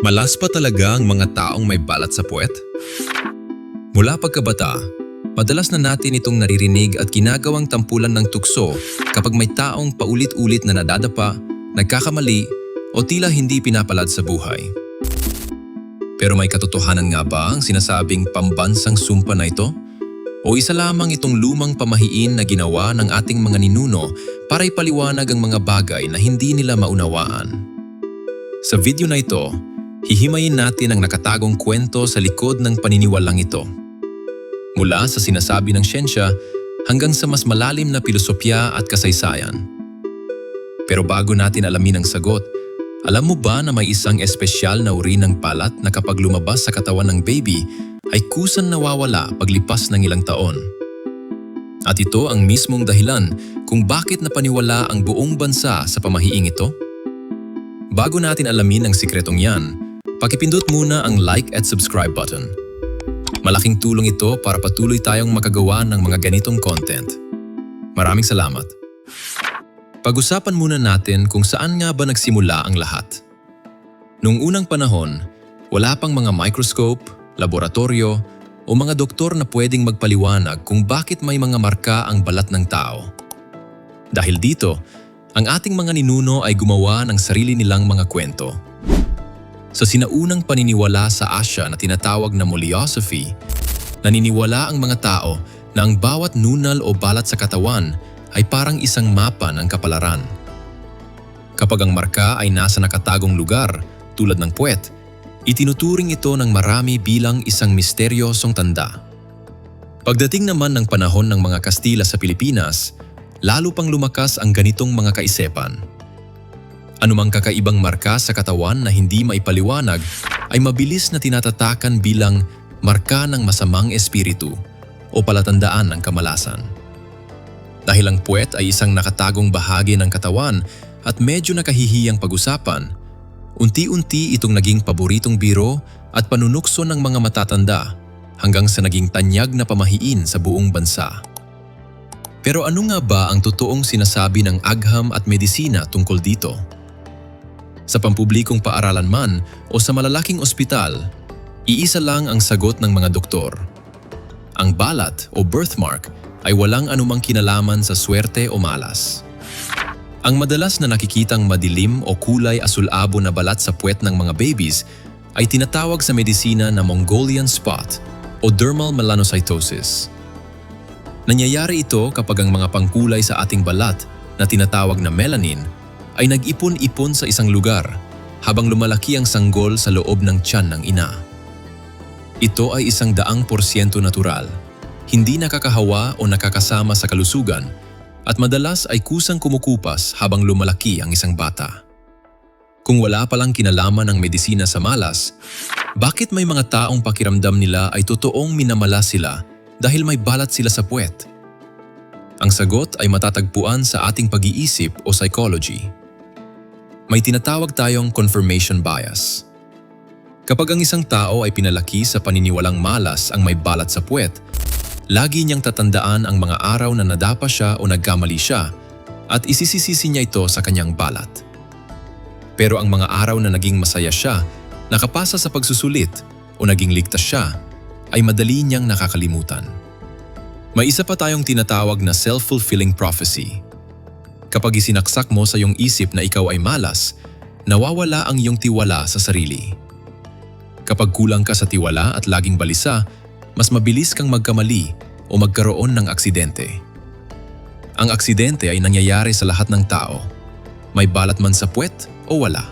Malas pa talaga ang mga taong may balat sa puwet? Mula pagkabata, madalas na natin itong naririnig at ginagawang tampulan ng tukso kapag may taong paulit-ulit na nadadapa, nagkakamali o tila hindi pinapalad sa buhay. Pero may katotohanan nga ba ang sinasabing pambansang sumpa na ito? O isa lamang itong lumang pamahiin na ginawa ng ating mga ninuno para ipaliwanag ang mga bagay na hindi nila maunawaan? Sa video na ito, hihimayin natin ang nakatagong kwento sa likod ng paniniwalang ito. Mula sa sinasabi ng siyensya hanggang sa mas malalim na pilosopya at kasaysayan. Pero bago natin alamin ang sagot, alam mo ba na may isang espesyal na uri ng balat na kapag lumabas sa katawan ng baby ay kusang nawawala paglipas ng ilang taon? At ito ang mismong dahilan kung bakit napaniwala ang buong bansa sa pamahiing ito? Bago natin alamin ang sikretong yan, pakipindot muna ang like at subscribe button. Malaking tulong ito para patuloy tayong makagawa ng mga ganitong content. Maraming salamat. Pag-usapan muna natin kung saan nga ba nagsimula ang lahat. Noong unang panahon, wala pang mga microscope, laboratorio o mga doktor na pwedeng magpaliwanag kung bakit may mga marka ang balat ng tao. Dahil dito, ang ating mga ninuno ay gumawa ng sarili nilang mga kwento. Sa sinaunang paniniwala sa Asya na tinatawag na Moliosophy, naniniwala ang mga tao na ang bawat nunal o balat sa katawan ay parang isang mapa ng kapalaran. Kapag ang marka ay nasa nakatagong lugar, tulad ng puwet, itinuturing ito ng marami bilang isang misteryosong tanda. Pagdating naman ng panahon ng mga Kastila sa Pilipinas, lalo pang lumakas ang ganitong mga kaisipan. Anumang kakaibang marka sa katawan na hindi maipaliwanag ay mabilis na tinatatakan bilang marka ng masamang espiritu o palatandaan ng kamalasan. Dahil ang puwet ay isang nakatagong bahagi ng katawan at medyo nakahihiyang pag-usapan, unti-unti itong naging paboritong biro at panunukso ng mga matatanda hanggang sa naging tanyag na pamahiin sa buong bansa. Pero ano nga ba ang totoong sinasabi ng agham at medisina tungkol dito? Sa pampublikong paaralan man o sa malalaking ospital, iisa lang ang sagot ng mga doktor. Ang balat o birthmark ay walang anumang kinalaman sa swerte o malas. Ang madalas na nakikitang madilim o kulay asul-abo na balat sa puwet ng mga babies ay tinatawag sa medisina na Mongolian spot o dermal melanocytosis. Nangyayari ito kapag ang mga pangkulay sa ating balat na tinatawag na melanin ay nag-ipon-ipon sa isang lugar habang lumalaki ang sanggol sa loob ng tiyan ng ina. Ito ay 100% natural, hindi nakakahawa o nakakasama sa kalusugan at madalas ay kusang kumukupas habang lumalaki ang isang bata. Kung wala palang kinalaman ng medisina sa malas, bakit may mga taong pakiramdam nila ay totoong minamalas sila dahil may balat sila sa puwet? Ang sagot ay matatagpuan sa ating pag-iisip o psychology. May tinatawag tayong confirmation bias. Kapag ang isang tao ay pinalaki sa paniniwalang malas ang may balat sa puwet, lagi niyang tatandaan ang mga araw na nadapa siya o nagkamali siya at isisisisi niya ito sa kanyang balat. Pero ang mga araw na naging masaya siya, nakapasa sa pagsusulit o naging ligtas siya, ay madali niyang nakakalimutan. May isa pa tayong tinatawag na self-fulfilling prophecy. Kapag isinaksak mo sa iyong isip na ikaw ay malas, nawawala ang iyong tiwala sa sarili. Kapag kulang ka sa tiwala at laging balisa, mas mabilis kang magkamali o magkaroon ng aksidente. Ang aksidente ay nangyayari sa lahat ng tao, may balat man sa puwet o wala.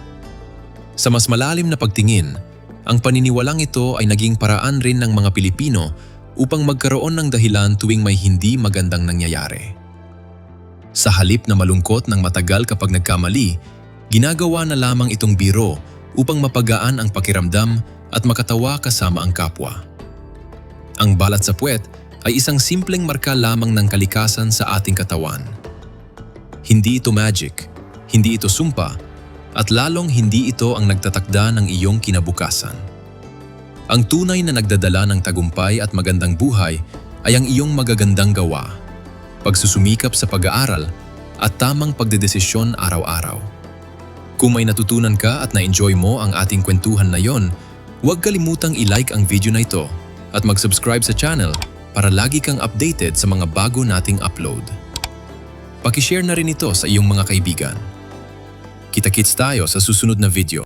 Sa mas malalim na pagtingin, ang paniniwalang ito ay naging paraan rin ng mga Pilipino upang magkaroon ng dahilan tuwing may hindi magandang nangyayari. Sa halip na malungkot ng matagal kapag nagkamali, ginagawa na lamang itong biro upang mapagaan ang pakiramdam at makatawa kasama ang kapwa. Ang balat sa puwet ay isang simpleng marka lamang ng kalikasan sa ating katawan. Hindi ito magic, hindi ito sumpa, at lalong hindi ito ang nagtatakda ng iyong kinabukasan. Ang tunay na nagdadala ng tagumpay at magandang buhay ay ang iyong magagandang gawa, pagsusumikap sa pag-aaral at tamang pagdedesisyon araw-araw. Kung may natutunan ka at na-enjoy mo ang ating kwentuhan na yon, huwag kalimutang i-like ang video na ito at mag-subscribe sa channel para lagi kang updated sa mga bago nating upload. Pakishare na rin ito sa iyong mga kaibigan. Kita-kits tayo sa susunod na video.